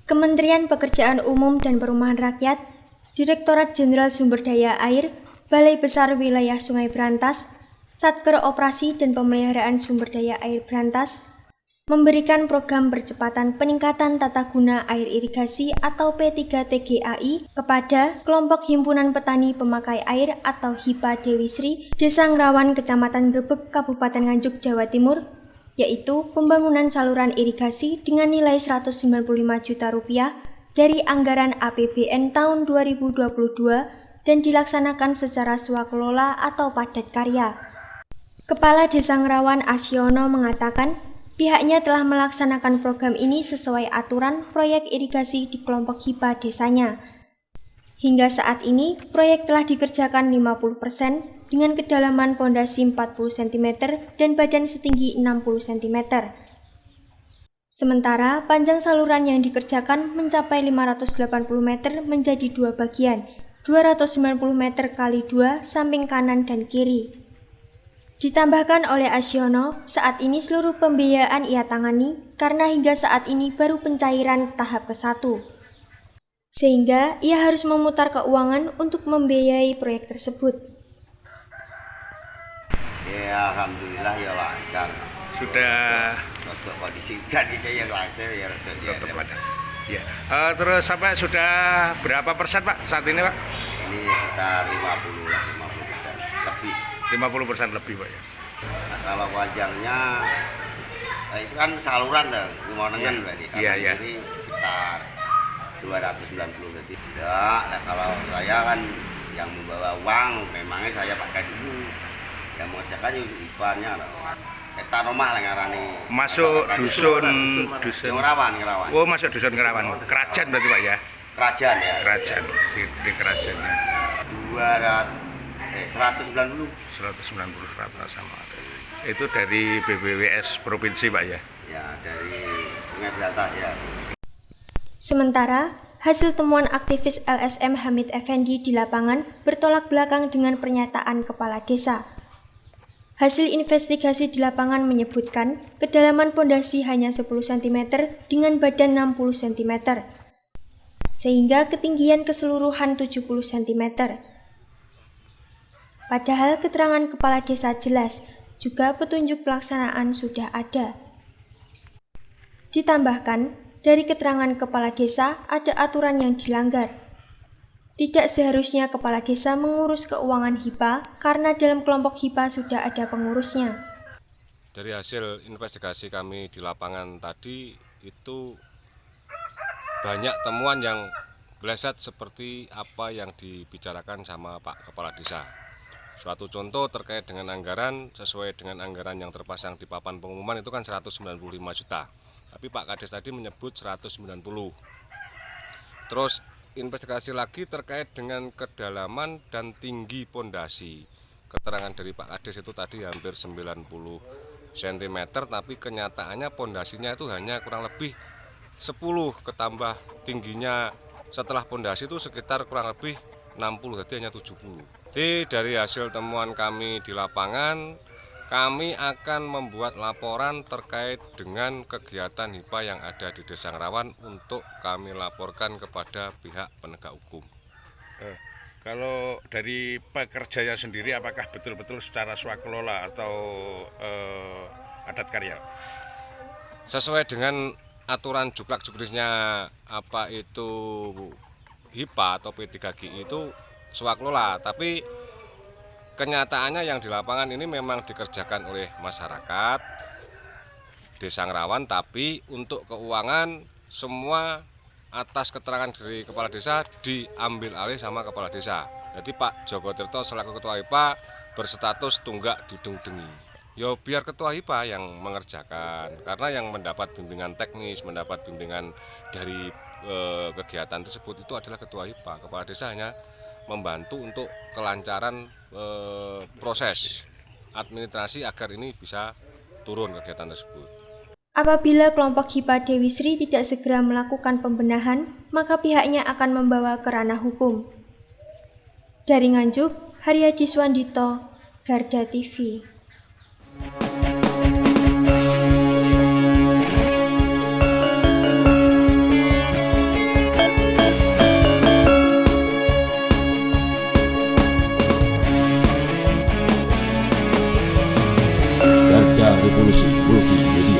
Kementerian Pekerjaan Umum dan Perumahan Rakyat, Direktorat Jenderal Sumber Daya Air, Balai Besar Wilayah Sungai Brantas, Satker Operasi dan Pemeliharaan Sumber Daya Air Brantas, memberikan program percepatan peningkatan tata guna air irigasi atau P3TGAI kepada kelompok Himpunan Petani Pemakai Air atau HIPA Dewi Sri, Desa Ngrawan, Kecamatan Grebeg, Kabupaten Nganjuk, Jawa Timur, yaitu pembangunan saluran irigasi dengan nilai Rp195 juta dari anggaran APBN tahun 2022 dan dilaksanakan secara swakelola atau padat karya. Kepala Desa Ngrawan Asyono mengatakan, pihaknya telah melaksanakan program ini sesuai aturan proyek irigasi di kelompok HIPA desanya. Hingga saat ini, proyek telah dikerjakan 50% dengan kedalaman pondasi 40 cm dan badan setinggi 60 cm. Sementara, panjang saluran yang dikerjakan mencapai 580 meter menjadi dua bagian, 290 meter kali 2 samping kanan dan kiri. Ditambahkan oleh Asyono, saat ini seluruh pembiayaan ia tangani karena hingga saat ini baru pencairan tahap ke-1. Sehingga ia harus memutar keuangan untuk membiayai proyek tersebut. Ya, alhamdulillah ya lancar. Sudah untuk kondisi kan ini yang lancar ya ya. Terus sampai sudah berapa persen Pak saat ini Pak? Ini sekitar 50% lebih. 50% lebih Pak ya. Nah, kalau panjangnya itu kan saluran tuh, mau nengen berarti. Kalau Iya. ini sekitar 290 berarti. Enggak, nah kalau saya kan yang membawa uang memangnya saya pakai dulu. Yang mengerjakan IPA-nya Eta rumah lah ngarani. Masuk dusun. Ngerawan. Oh, masuk dusun Ngerawan. Kerajaan berarti Pak ya? Kerajaan ya. Kerajaan. Di kerajaannya. 190 rata sama. Itu dari BPWS provinsi Pak ya? Ya, dari Sungai Brantas ya. Sementara, hasil temuan aktivis LSM Hamid Effendi di lapangan bertolak belakang dengan pernyataan kepala desa. Hasil investigasi di lapangan menyebutkan kedalaman pondasi hanya 10 cm dengan badan 60 cm, sehingga ketinggian keseluruhan 70 cm. Padahal keterangan kepala desa jelas, juga petunjuk pelaksanaan sudah ada. Ditambahkan, dari keterangan kepala desa ada aturan yang dilanggar. Tidak seharusnya kepala desa mengurus keuangan HIPA karena dalam kelompok HIPA sudah ada pengurusnya. Dari hasil investigasi kami di lapangan tadi itu banyak temuan yang meleset seperti apa yang dibicarakan sama Pak Kepala Desa. Suatu contoh terkait dengan anggaran, sesuai dengan anggaran yang terpasang di papan pengumuman itu kan 195 juta. Tapi Pak Kades tadi menyebut 190. Terus investigasi lagi terkait dengan kedalaman dan tinggi pondasi. Keterangan dari Pak Kades itu tadi hampir 90 cm, tapi kenyataannya pondasinya itu hanya kurang lebih 10, ketambah tingginya setelah pondasi itu sekitar kurang lebih 60, jadi hanya 70. Jadi dari hasil temuan kami di lapangan, kami akan membuat laporan terkait dengan kegiatan HIPA yang ada di Desa Ngrawan untuk kami laporkan kepada pihak penegak hukum. Kalau dari pekerjanya sendiri, apakah betul-betul secara swakelola atau adat karya? Sesuai dengan aturan juklak-juklisnya apa itu HIPA atau P3GI itu swakelola, tapi kenyataannya yang di lapangan ini memang dikerjakan oleh masyarakat Desa Ngrawan, tapi untuk keuangan semua atas keterangan dari Kepala Desa diambil alih sama Kepala Desa. Jadi Pak Joko Tirto selaku Ketua HIPA berstatus tunggak didung-dengi. Ya biar Ketua HIPA yang mengerjakan, karena yang mendapat bimbingan teknis, mendapat bimbingan dari kegiatan tersebut itu adalah Ketua HIPA. Kepala Desa hanya membantu untuk kelancaran proses administrasi agar ini bisa turun kegiatan tersebut. Apabila kelompok HIPA Dewi Sri tidak segera melakukan pembenahan, maka pihaknya akan membawa ke ranah hukum. Dari Nganjuk, Haryadi Swandito, Garda TV. Revolusi Multimedia.